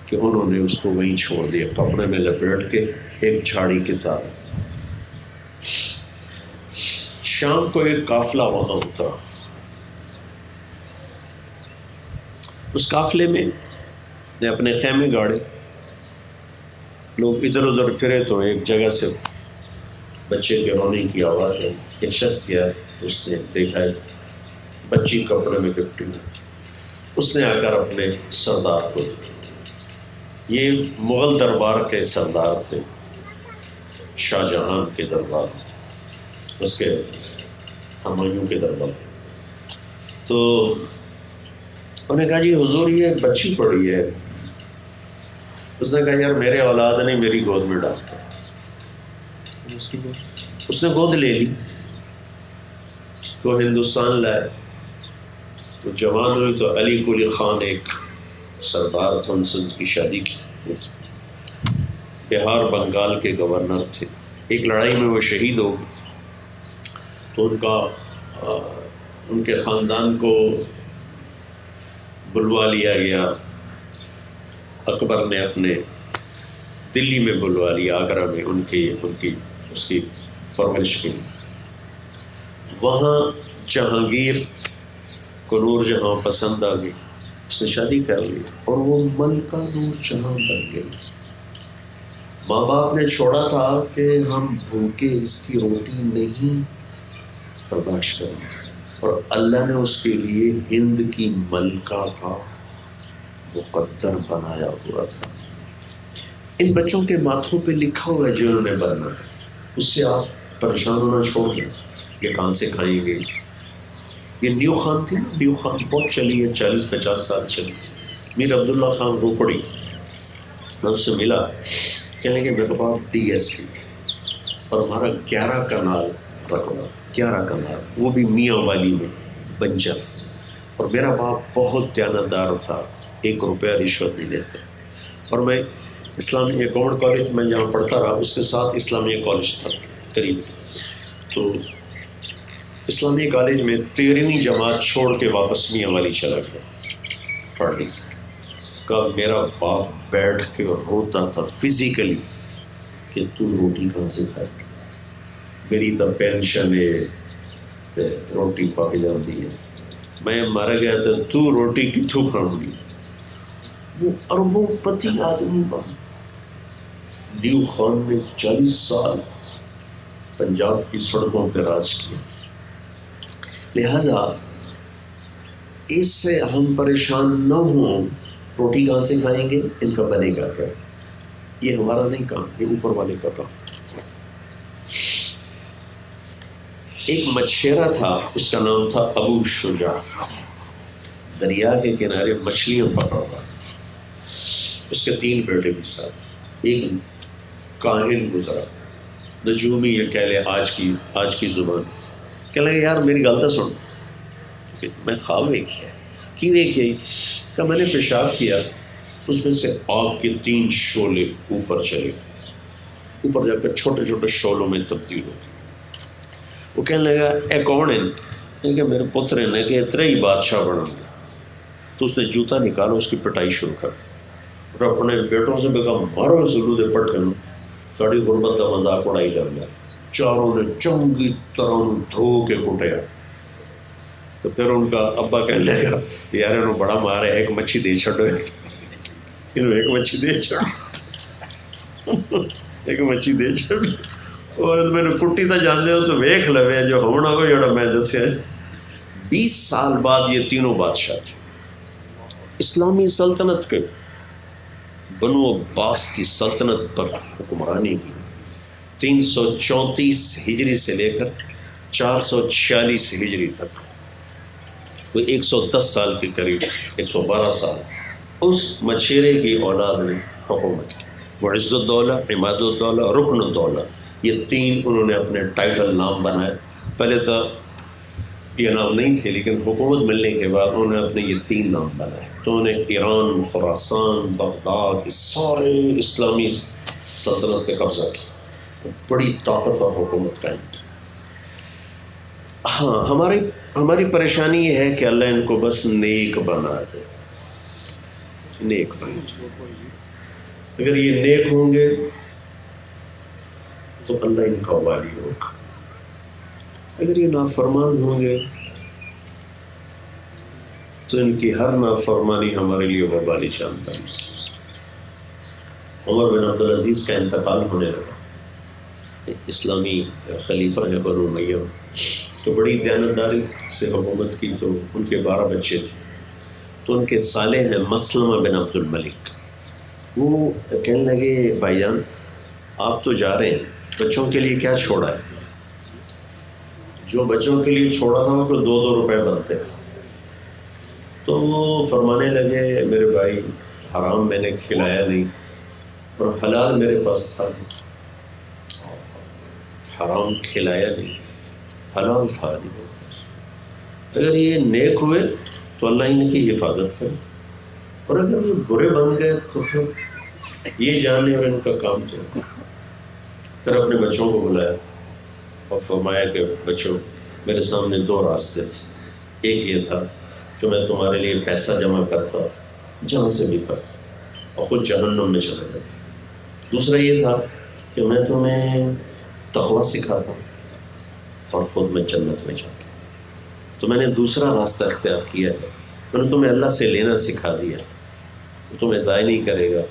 کہ انہوں نے اس کو وہیں چھوڑ دیا، کپڑے میں لپیٹ کے ایک جھاڑی کے ساتھ۔ شام کو ایک قافلہ وہاں اترا، اس قافلے میں نے اپنے خیمے گاڑے، لوگ ادھر ادھر پھرے تو ایک جگہ سے بچے کے رونے کی آواز ہے، ایک شخص گیا، اس نے دیکھا بچی کپڑے میں لپٹی ہوئی، اس نے آ کر اپنے سردار کو دیا۔ یہ مغل دربار کے سردار تھے، شاہ جہاں کے دربار، اس کے ہمایوں کے دربار۔ تو انہوں نے کہا جی حضور یہ بچی پڑی ہے۔ اس نے کہا یار میرے اولاد نہیں، میری گود میں ڈالتا۔ اس نے گود لے لی، اس کو ہندوستان لائے، تو جوان ہوئی تو علی قلی خان ایک سردار تھا، ان سے ان کی شادی کی، بہار بنگال کے گورنر تھے۔ ایک لڑائی میں وہ شہید ہو گئے، تو ان کے خاندان کو بلوا لیا گیا، اکبر نے اپنے دلی میں بلوا لیا، آگرہ میں اس کی پرورش کے لیے۔ وہاں جہانگیر کو نور جہاں پسند آ گئی، اس نے شادی کر لی اور وہ ملکہ نور جہاں بن گئی۔ ماں باپ نے چھوڑا تھا کہ ہم بھوکے اس کی روٹی نہیں برداشت کریں گے، اور اللہ نے اس کے لیے ہند کی ملکہ کا مقدر بنایا ہوا تھا۔ ان بچوں کے ماتھوں پہ لکھا ہوا ہے جو انہوں نے بننا ہے، اس سے آپ پریشان ہونا چھوڑ دیں، یہ کہاں سے کھائیں گے۔ یہ نیو خان تھی نا، نیو خان بہت چلی ہے، 40-50 سال چلی۔ میر عبداللہ خان روپڑی، میں اس سے ملا، کہنے کہ میرے باپ ڈی ایس پی تھی اور ہمارا 11 کنال رقبہ، 11 کنال، وہ بھی میاں والی میں بنجر، اور میرا باپ بہت دیانتدار تھا، 1 روپیہ رشوت نہیں دیتا۔ اور میں اسلامیہ گورنمنٹ کالج میں جہاں پڑھتا رہا، اس کے ساتھ اسلامیہ کالج تھا قریب، تو اسلامیہ کالج میں 13ویں جماعت چھوڑ کے واپس میاں والی چلا گیا پڑھنے سے۔ کب میرا باپ بیٹھ کے روتا تھا فزیکلی کہ تو روٹی کہاں سے کھائے، میری تو پینشن ہے تے روٹی پک جاتی ہے، میں مر گیا تو تو روٹی کتوں کھاؤں گی۔ وہ اربوں پتی آدمی بن، نیو خان نے 40 سال پنجاب کی سڑکوں پہ راج کیا۔ لہذا اس سے ہم پریشان نہ ہوں، روٹی کہاں سے کھائیں گے، ان کا بنے گا کیا، یہ ہمارا نہیں کام، یہ اوپر والے کا کام۔ ایک مچھیرا تھا، اس کا نام تھا ابو شجاع، دریا کے کنارے مچھلیاں پکڑ رہا تھا، اس کے 3 بیٹے بھی ساتھ، ایک کاہن گزرا، نجومی یہ کہہ لے آج کی زبان، کہنے لگے یار میری گل تو سن، میں خواب ویکھیا کی ویکھیا کہ میں نے پیشاب کیا، اس میں سے آگ کے 3 شعلے اوپر چلے، اوپر جا کر چھوٹے چھوٹے شعلوں میں تبدیل ہو گئے۔ وہ کہنے لگا اے کون ہے؟ کہ میرے پتر نے کہ اترے ہی بادشاہ بنا گیا۔ تو اس نے جوتا نکالا، اس کی پٹائی شروع کر دی اور اپنے بیٹوں سے بھی کہا مارو سلو دے پٹھے نو، ساری غربت کا مذاق اڑائی جا رہا ہے۔ چاروں نے چنگی طرح دھو کے کٹیا۔ تو پھر ان کا ابا کہنے لگا یار انہوں بڑا مار ہے، ایک مچھی دے چھڑو، انہوں ایک مچھی دے چھڑو، ایک مچھی دے چھڑو، اور میں نے کٹی تو جانے ہو تو ویکھ لوے جو ہونا ہو جڑا میں دسیا۔ 20 سال بعد یہ تینوں بادشاہ تھے۔ اسلامی سلطنت کے بنو عباس کی سلطنت پر حکمرانی کی 334 ہجری سے لے کر 446 ہجری تک، وہ 110 سال کے قریب، 112 سال اس مچھیرے کی اولاد نے حکومت کی۔ معز الدولہ، عماد الدولہ، رکن الدولہ، یہ 3 انہوں نے اپنے ٹائٹل نام بنائے۔ پہلے تو یہ نام نہیں تھے، لیکن حکومت ملنے کے بعد انہوں نے اپنے یہ 3 نام بنائے۔ تو انہوں نے ایران، خراسان، بغداد، اس سارے اسلامی سلطنت پہ قبضہ کیا، بڑی طاقت اور حکومت قائم کی۔ ہاں ہماری پریشانی یہ ہے کہ اللہ ان کو بس نیک بنا دے، نیک بنا دے۔ اگر یہ نیک ہوں گے تو اللہ ان کا والی ہوگا، اگر یہ نافرمان ہوں گے تو ان کی ہر نافرمانی ہمارے لیے وبالی شان بنے۔ عمر بن عبدالعزیز کا انتقال ہونے لگا، اسلامی خلیفہ ہے بنو امیہ، تو بڑی دیانتداری سے حکومت کی۔ تو ان کے 12 بچے تھے، تو ان کے صالح ہیں مسلمہ بن عبد الملک۔ وہ کہنے لگے بھائی جان آپ تو جا رہے ہیں، بچوں کے لیے کیا چھوڑا ہے؟ جو بچوں کے لیے چھوڑا تھا وہ 2 روپے بنتے تھے۔ تو وہ فرمانے لگے میرے بھائی حرام میں نے کھلایا نہیں اور حلال میرے پاس تھا، حرام کھلایا نہیں، حلال تھا نہیں۔ اگر یہ نیک ہوئے تو اللہ ان کی حفاظت کرے، اور اگر یہ برے بن گئے تو پھر یہ جانے اور ان کا کام تو۔ پھر اپنے بچوں کو بلایا اور فرمایا کہ بچوں میرے سامنے 2 راستے تھے، ایک یہ تھا کہ میں تمہارے لیے پیسہ جمع کرتا جہاں سے بھی کرتا اور خود جہنم میں چلا جاتا، دوسرا یہ تھا کہ میں تمہیں تقویٰ سکھاتا اور خود میں جنت میں جاتا۔ تو میں نے دوسرا راستہ اختیار کیا ہے، میں نے تمہیں اللہ سے لینا سکھا دیا، وہ تمہیں ضائع نہیں کرے گا،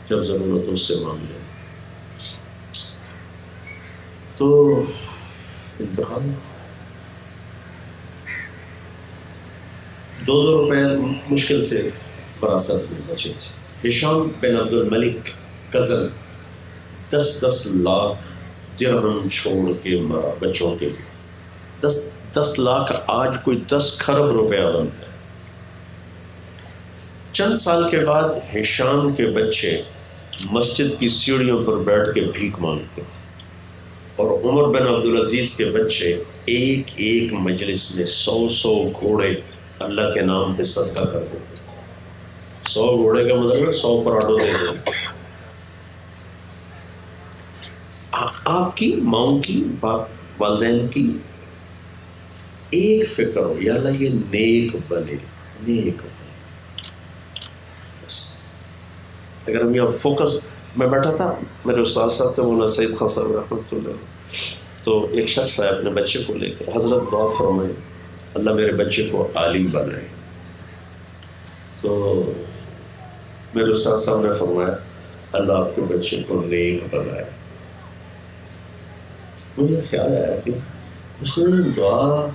جب ضرورت اس سے مانگ لے۔ تو انتخاب 2 روپے مشکل سے فراست میں بچے تھے۔ ہشام بن عبد الملک کزن 10 لاکھ درہم چھوڑ کے مرا بچوں کے لیے۔ 10 لاکھ آج کوئی 10 کھرب روپیہ بنتا ہے۔ چند سال کے بعد ہشام کے بچے مسجد کی سیڑھیوں پر بیٹھ کے بھیک مانگتے تھے، اور عمر بن عبدالعزیز کے بچے ایک مجلس میں 100 گھوڑے اللہ کے نام پہ صدقہ کر دیتے تھے۔ 100 گھوڑے کا مطلب 100 پراٹھوں دے دیتے۔ آپ کی ماؤں کی والدین کی ایک فکر ہو یا اللہ یہ نیک بنے، نیک بنے بس۔ اگر ہم یہاں فوکس، میں بیٹھا تھا، میرے استاد صاحب تھے مولانا سید خان صاحب رحمۃ اللہ، تو ایک شخص آیا اپنے بچے کو لے کر، حضرت دعا فرمائے اللہ میرے بچے کو عالم بنائے۔ تو میرے استاد صاحب نے فرمایا اللہ آپ کے بچے کو نیک بنائے۔ مجھے خیال آیا کہ اس نے دعا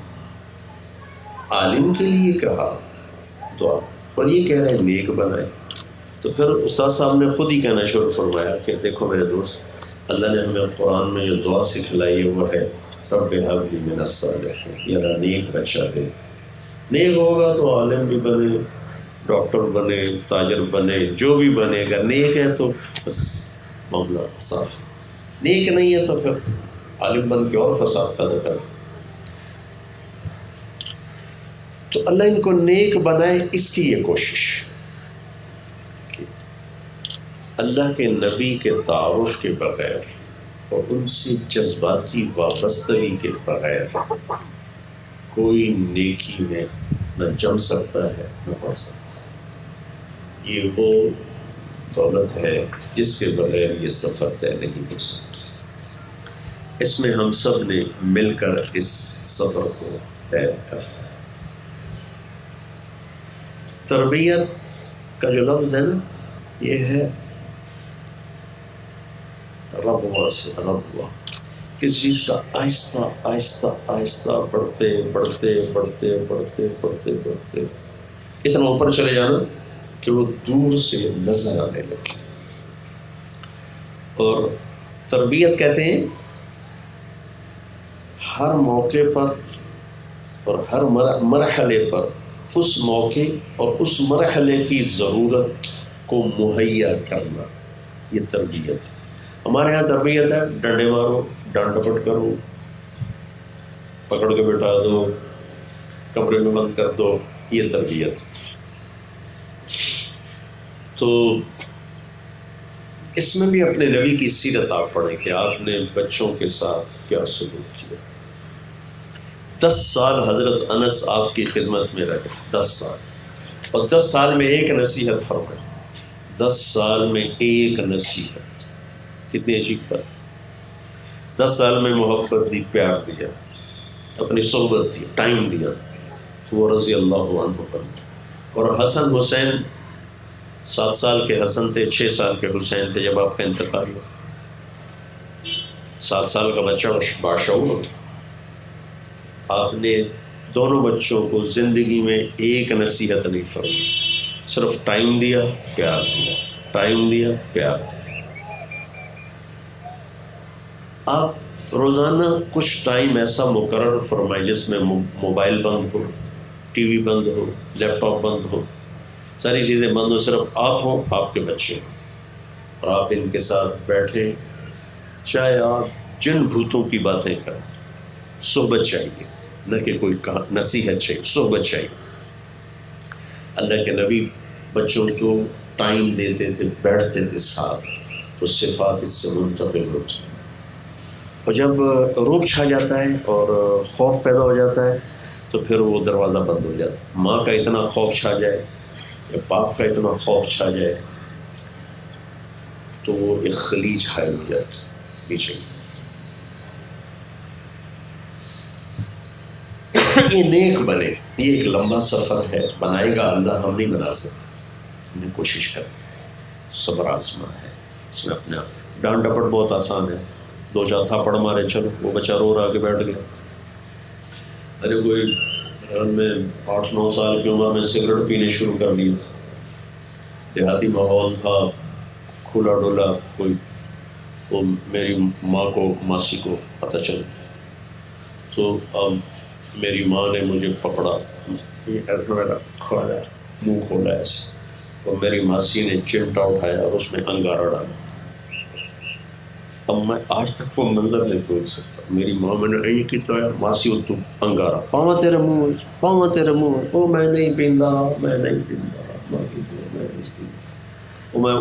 عالم کے لیے کہا دعا، اور یہ کہہ رہے ہیں نیک بنائے۔ تو پھر استاد صاحب نے خود ہی کہنا شروع فرمایا کہ دیکھو میرے دوست، اللہ نے ہمیں قرآن میں جو دعا سکھلائی ہے وہ ہے رب ہب لی من الصالحین، یا اللہ نیک بچہ دے۔ نیک ہوگا تو عالم بھی بنے، ڈاکٹر بنے، تاجر بنے، جو بھی بنے گا نیک ہے تو بس معاملہ صاف۔ نیک نہیں ہے تو پھر عالم بن کے اور فساد پیدا کر۔ تو اللہ ان کو نیک بنائے، اس کی یہ کوشش. اللہ کے نبی کے تعارف کے بغیر اور ان سے جذباتی وابستگی کے بغیر کوئی نیکی میں نہ جم سکتا ہے نہ بڑھ سکتا. یہ وہ دولت ہے جس کے بغیر یہ سفر طے نہیں ہو سکتا. اس میں ہم سب نے مل کر اس سفر کو طے کر. تربیت کا جو لفظ ہے نا، یہ ہے ربوہ سے، ربوہ کس چیز کا؟ آہستہ آہستہ آہستہ بڑھتے بڑھتے بڑھتے بڑھتے بڑھتے بڑھتے اتنا اوپر چلے جانا کہ وہ دور سے نظر آنے لگے. اور تربیت کہتے ہیں ہر موقع پر اور ہر مرحلے پر اس موقع اور اس مرحلے کی ضرورت کو مہیا کرنا، یہ تربیت ہے. ہمارے یہاں تربیت ہے ڈنڈے مارو، ڈانٹ ڈپٹ کرو، پکڑ کے بٹھا دو، کمرے میں بند کر دو، یہ تربیت. تو اس میں بھی اپنے نبی کی سیرت آپ پڑھیں کہ آپ نے بچوں کے ساتھ کیا سلوک کیا. 10 سال حضرت انس آپ کی خدمت میں رہے، 10 سال، اور 10 سال میں ایک نصیحت فرمائی. 10 سال میں ایک نصیحت، کتنی عجیب بات. 10 سال میں محبت دی، پیار دیا، اپنی صحبت دی، ٹائم دیا، تو وہ رضی اللہ عنہ پر. اور حسن حسین، 7 سال کے حسن تھے، 6 سال کے حسین تھے جب آپ کا انتقال ہوا. 7 سال کا بچہ باشعور ہوتا. آپ نے دونوں بچوں کو زندگی میں ایک نصیحت نہیں فرمائی، صرف ٹائم دیا، پیار دیا، ٹائم دیا، پیار دیا. آپ روزانہ کچھ ٹائم ایسا مقرر فرمائیں جس میں موبائل بند ہو، ٹی وی بند ہو، لیپ ٹاپ بند ہو، ساری چیزیں بند ہو، صرف آپ ہوں، آپ کے بچے ہوں، اور آپ ان کے ساتھ بیٹھیں. چاہے آپ جن بھوتوں کی باتیں کریں، صحبت چاہیے، نہ کہ کوئی نصیحت چاہیے، صحبت چاہیے. اللہ کے نبی بچوں کو ٹائم دیتے تھے، بیٹھتے تھے ساتھ، تو صفات اس سے منتقل ہوتی. اور جب روب چھا جاتا ہے اور خوف پیدا ہو جاتا ہے تو پھر وہ دروازہ بند ہو جاتا ہے. ماں کا اتنا خوف چھا جائے یا باپ کا اتنا خوف چھا جائے تو وہ ایک خلیج حائل ہو جاتا ہے پیچھے. یہ نیک بنے، یہ ایک لمبا سفر ہے، بنائے گا اللہ، ہم نہیں بنا سکتے. ہم نے کوشش کریں، صبر آزما ہے. اس میں اپنا ڈانٹ ڈپٹ بہت آسان ہے، 2-4 تھاپڑ مارے، چلو وہ بچہ رو رہا کے بیٹھ گیا. ارے کوئی میں 8-9 سال کی عمر میں سگریٹ پینے شروع کر دی، دیہاتی ماحول تھا، کھلا ڈولا، کوئی تو میری ماں کو، ماسی کو پتہ چل، تو اب میری ماں نے مجھے پکڑا، میرا کھایا، منہ کھولا ایسے، اور میری ماسی نے چمٹا اٹھایا اور اس میں انگارہ ڈالا. اب میں آج تک وہ منظر نہیں بھول سکتا. میری ماں میں نے یہی کیا، ماسی تو انگارہ، پاؤں تیرے منہ، پاؤں تیرے منہ، او میں نہیں پیندا، میں نہیں پیندا، معافی دو، میں نہیں پیندا. میں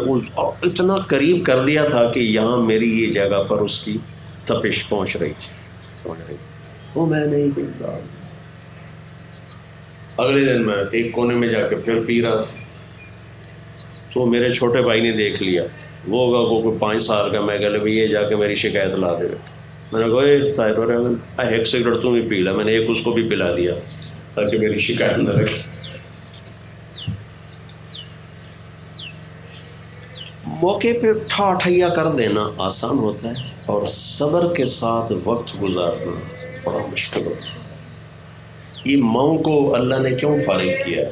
اتنا قریب کر دیا تھا کہ یہاں میری یہ جگہ پر اس کی تپش پہنچ رہی تھی. وہ میں نہیں پیندا. اگلے دن میں ایک کونے میں جا کے پھر پی رہا تھا، تو میرے چھوٹے بھائی نے دیکھ لیا. وہ ہوگا وہ کوئی 5 سال کا. میں کہہ لے یہ جا کے میری شکایت لا دے. میں نے کہا طاہر ایک سگریٹ تم ہی پی لا. میں نے ایک اس کو بھی پلا دیا تاکہ میری شکایت نہ رکھے. موقع پہ ٹھیا کر دینا آسان ہوتا ہے، اور صبر کے ساتھ وقت گزارنا بڑا مشکل ہوتا ہے. یہ ماؤں کو اللہ نے کیوں فارغ کیا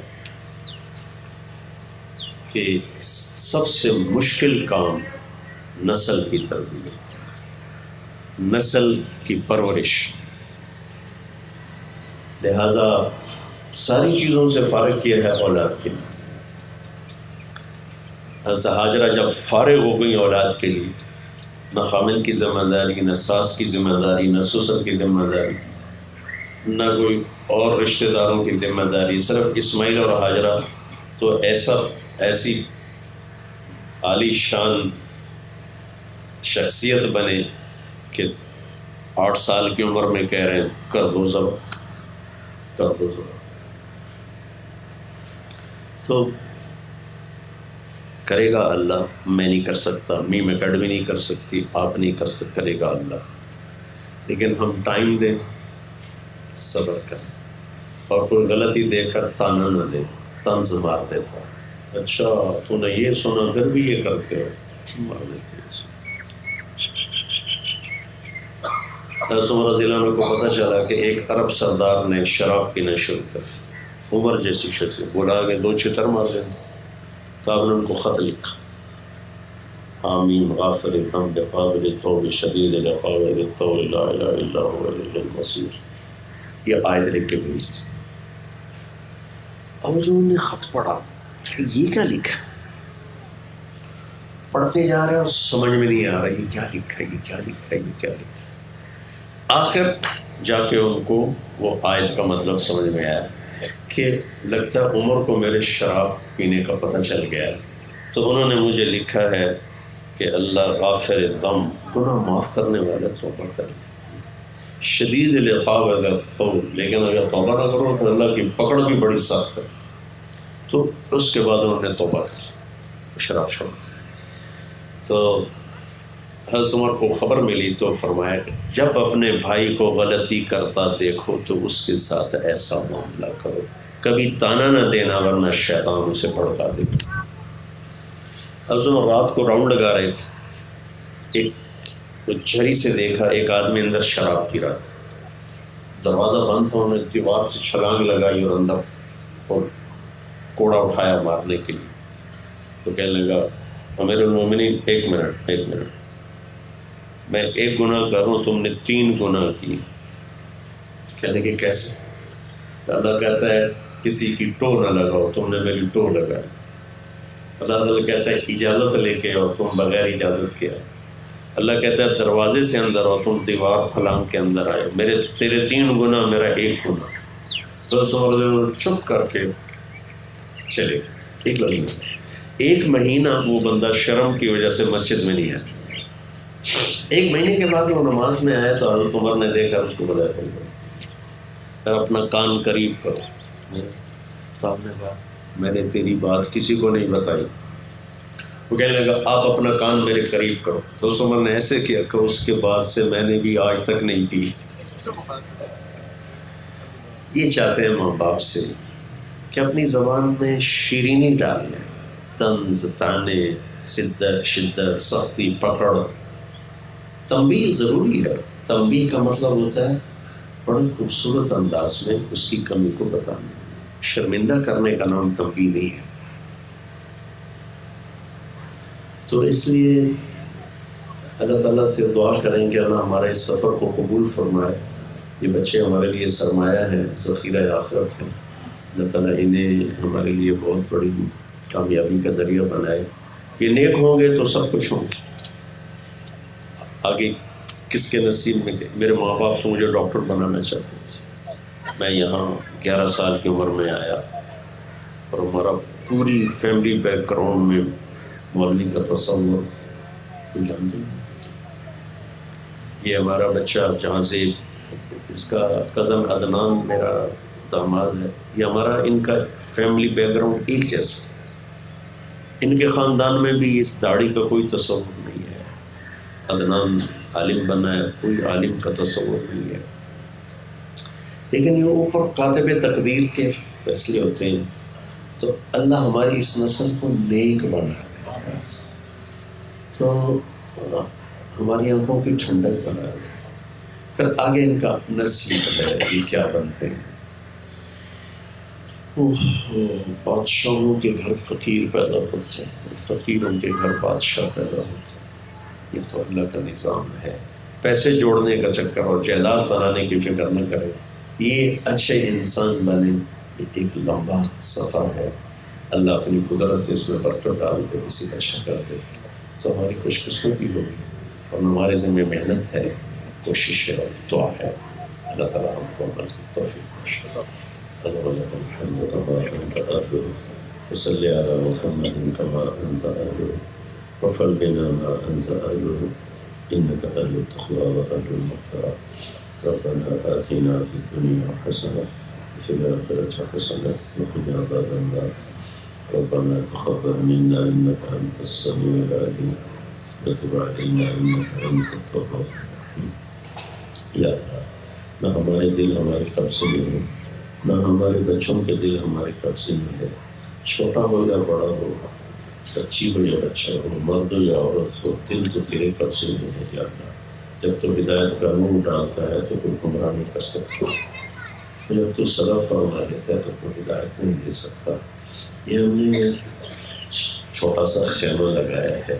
کہ سب سے مشکل کام نسل کی تربیت، نسل کی پرورش. لہذا ساری چیزوں سے فارغ کیا ہے اولاد کے لیے. حضرت ہاجرہ جب فارغ ہو گئی اولاد کے لیے، نہ خامن کی ذمہ داری، نہ ساس کی ذمہ داری، نہ سسر کی ذمہ داری، نہ کوئی اور رشتہ داروں کی ذمہ داری. صرف اسماعیل اور ہاجرہ تو ایسی عالی شان شخصیت بنے کہ 8 سال کی عمر میں کہہ رہے ہیں کر دو ذبح، کر دو ذبح. تو کرے گا اللہ، میں نہیں کر سکتا، میم اکیڈمی نہیں کر سکتی، آپ نہیں کر سکتے، کرے گا اللہ. لیکن ہم ٹائم دیں، صبر کریں، اور کوئی غلطی دیکھ کر تانا نہ دے، طنز مار دیتا. اچھا تو نے یہ سنا پھر بھی یہ کرتے ہو، مار دیتے. حضرت عمر رضی اللہ عنہ کو پتہ چلا کہ ایک عرب سردار نے شراب پینا شروع کر دی. عمر جیسی شخص بلا کے 2 چھتر مار دیں. تو آپ نے ان کو خط لکھا، حامیم غافر الذنب قابل التوب شدید العقاب ذی الطول لا الہ الا هو الیہ المصیر. یہ آیت لکھ کے بھیج دی. اب جو انہوں نے خط پڑھا کہ یہ کیا لکھا، پڑھتے جا رہے ہیں اور سمجھ میں نہیں آ رہا یہ کیا لکھا، یہ کیا لکھا، یہ کیا لکھا. آخر جا کے ان کو وہ آیت کا مطلب سمجھ میں آیا کہ لگتا ہے عمر کو میرے شراب پینے کا پتہ چل گیا ہے. تو انہوں نے مجھے لکھا ہے کہ اللہ غافر الذنب، گناہ معاف کرنے والا، توبہ کرے، شدید العقاب اگر طول، لیکن اگر توبہ نہ کرو پھر اللہ کی پکڑ بھی بڑی سخت ہے. تو اس کے بعد انہوں نے توبہ کی، شراب چھوڑ دی. تو حضرت عمر کو خبر ملی تو فرمایا کہ جب اپنے بھائی کو غلطی کرتا دیکھو تو اس کے ساتھ ایسا معاملہ کرو، کبھی تانا نہ دینا ورنہ شیطان اسے بھڑکا دے گا. حضرت عمر رات کو راؤنڈ لگا رہے تھے، ایک جھری سے دیکھا ایک آدمی اندر شراب پی رہا تھا. دروازہ بند تھا، انہوں نے دیوار سے چھلانگ لگائی اور اندر اور کوڑا اٹھایا مارنے کے لیے. تو کہنے لگا امیر المومنین ایک منٹ، میں ایک گناہ کروں تم نے 3 گناہ کی. کہنے کہ کیسے؟ اللہ کہتا ہے کسی کی ٹو نہ لگاؤ، تم نے میری ٹو لگائی. اللہ تعالیٰ کہتا ہے اجازت لے کے اور تم بغیر اجازت کے آئے. اللہ کہتا ہے دروازے سے اندر اور تم دیوار پھلانگ کے اندر آئے. تیرے 3 گناہ، میرا 1 گناہ. تو چپ کر کے چلے گئے. ایک مہینہ وہ بندہ شرم کی وجہ سے مسجد میں نہیں آیا. 1 مہینے کے بعد وہ نماز میں آیا تو حضرت عمر نے دیکھا اس کو بلایا، پھر اپنا کان قریب کرو. تو آپ نے کہا میں نے تیری بات کسی کو نہیں بتائی. وہ کہنے لگا آپ اپنا کان میرے قریب کرو. تو اس عمر نے ایسے کیا کہ اس کے بعد سے میں نے بھی آج تک نہیں پی. یہ چاہتے ہیں ماں باپ سے کہ اپنی زبان میں شیرینی ڈال لیں، طنز، تانے، شدت، سختی، پکڑ. تنبیہ ضروری ہے. تنبیہ کا مطلب ہوتا ہے بڑے خوبصورت انداز میں اس کی کمی کو بتانا. شرمندہ کرنے کا نام تنبیہ نہیں ہے. تو اس لیے اللہ تعالیٰ سے دعا کریں کہ اللہ ہمارے اس سفر کو قبول فرمائے. یہ بچے ہمارے لیے سرمایہ ہیں، ذخیرہ آخرت ہیں. اللہ تعالیٰ انہیں ہمارے لیے بہت بڑی کامیابی کا ذریعہ بنائے. یہ نیک ہوں گے تو سب کچھ ہوں گے. آگے کس کے نصیب میں تھے. میرے ماں باپ سے مجھے ڈاکٹر بنانا چاہتے تھے. میں یہاں 11 سال کی عمر میں آیا اور ہمارا پوری فیملی بیک گراؤنڈ میں مولوی کا تصور جانتے ہیں. یہ ہمارا بچہ جہاں سے اس کا کزن عدنان میرا داماد ہے، یہ ہمارا ان کا فیملی بیک گراؤنڈ ایک جیسا. ان کے خاندان میں بھی اس داڑھی کا کوئی تصور نہیں ہے. عدنان عالم بنا ہے، کوئی عالم کا تصور نہیں ہے. لیکن یہ اوپر کاتب تقدیر کے فیصلے ہوتے ہیں. تو اللہ ہماری اس نسل کو نیک بنا دے، تو ہماری آنکھوں کی ٹھنڈک بنا دے. پھر آگے ان کا نصیب ہے یہ کیا بنتے ہیں. بادشاہوں کے گھر فقیر پیدا ہوتے ہیں، فقیروں کے گھر بادشاہ پیدا ہوتے ہیں. یہ تو اللہ کا نظام ہے. پیسے جوڑنے کا چکر اور جائیداد بنانے کی فکر نہ کرے. یہ اچھے انسان بنے، یہ ایک لمبا سفر ہے. اللہ اپنی قدرت سے اس میں برکت ڈال دے، اسی کا اچھا کر دے تو ہماری خوش قسمتی ہوگی. اور ہمارے ذمہ محنت ہے، کوشش ہے، دعا ہے. اللہ تعالیٰ ہم کو عمل کی توفیق بخشے. اللهم الحمد كما أنت أهله وصل على محمد كما أنت أهله وفعل بنا ما أنت أهله إنك أهل التقوى وأهل المغفرة. ربنا آتنا في الدنيا حسنة وفي الآخرة حسنة وقنا عذاب النار. ربنا تقبل منا إنك أنت السميع العليم وتب علينا إنك أنت التواب الرحيم. یا اللہ نہ ہمارے دل ہمارے قبضے میں ہے، نہ ہمارے بچوں کے دل ہمارے قبضے میں ہے. چھوٹا ہو یا بڑا ہو، بچی ہو یا بچہ ہو، مرد ہو یا عورت ہو، دل تو تیرے قبضے میں ہے. یا اللہ جب تو ہدایت کا نور ڈالتا ہے تو کوئی گمراہ نہیں کر سکتا، جب تو صرف فرما دیتا ہے تو کوئی ہدایت نہیں دے سکتا. یہ ہم نے چھوٹا سا خیمہ لگایا ہے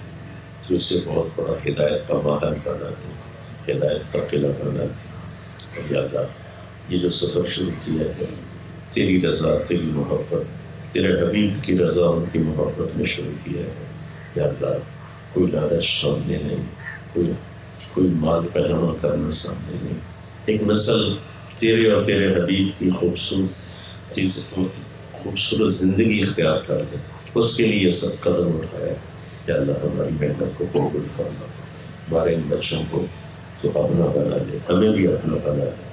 تو اسے بہت بڑا ہدایت کا ماہر بنا دے، ہدایت کا قلعہ بنا دے. اور یا اللہ یہ جو سفر شروع کیا ہے تیری رضا، تیری محبت، تیرے حبیب کی رضا، ان کی محبت میں شروع کیا ہے. یا اللہ کوئی لالچ سامنے نہیں، کوئی مال کا جمع کرنا سامنے نہیں. ایک نسل تیرے اور تیرے حبیب کی خوبصورت زندگی اختیار کر لے، اس کے لیے یہ سب قدم اٹھایا. یا اللہ ہماری محنت کو قبول فرما، ہمارے ان بچوں کو تو اپنا بنا لے، ہمیں بھی اپنا بنا لے.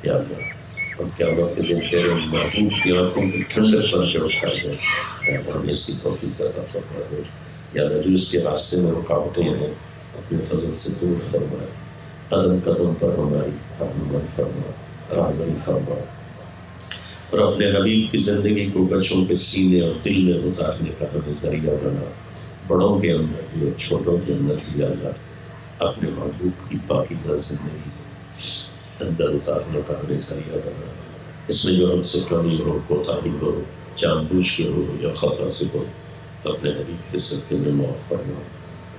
یا اللہ ہم قیامت کے دن تیرے محبوب کی آنکھوں کی ٹھنڈک بن کے اٹھا جائیں. یا اللہ ہمیں اس کی توفیق عطا فرما دے. یا اللہ جو اس کے راستے میں رکاوٹیں ہیں اپنے فضل سے دور فرمائے. قدم قدم پر ہماری رہنمائی فرما، رہبری فرما، اور اپنے حبیب کی زندگی کو بچوں کے سینے اور دل میں اتارنے کا ہمیں ذریعہ بنا. بڑوں کے اندر بھی اور چھوٹوں کے اندر بھی اللہ اپنے محبوب کی پاکیزہ زندگی اندر اتارنے کا ہمیں ذریعہ بنا. اس میں جو ہم سے کمی ہو، کوتاہی ہو، جان بوجھ کے ہو یا خطا سے ہو، اپنے حبیب کے صدقے میں معاف فرما.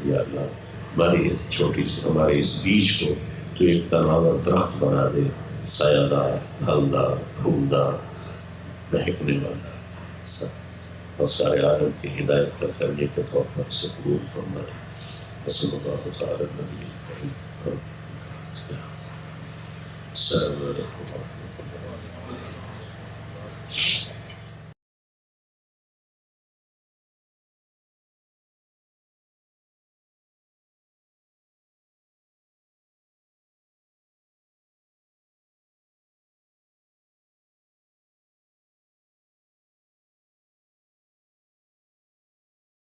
یا اللہ ہمارے اس چھوٹی سے ہمارے اس بیج کو تو ایک تناور درخت بنا دے، سایہ دار، پھلدار، پھولدار، مہکنے والا سب، اور سارے عالم کی ہدایت کا ذریعے کے طور پر اسے قبول فرما دے. وصلی اللہ تعالی نبی الکریم. السلام علیکم ورحمۃ اللہ.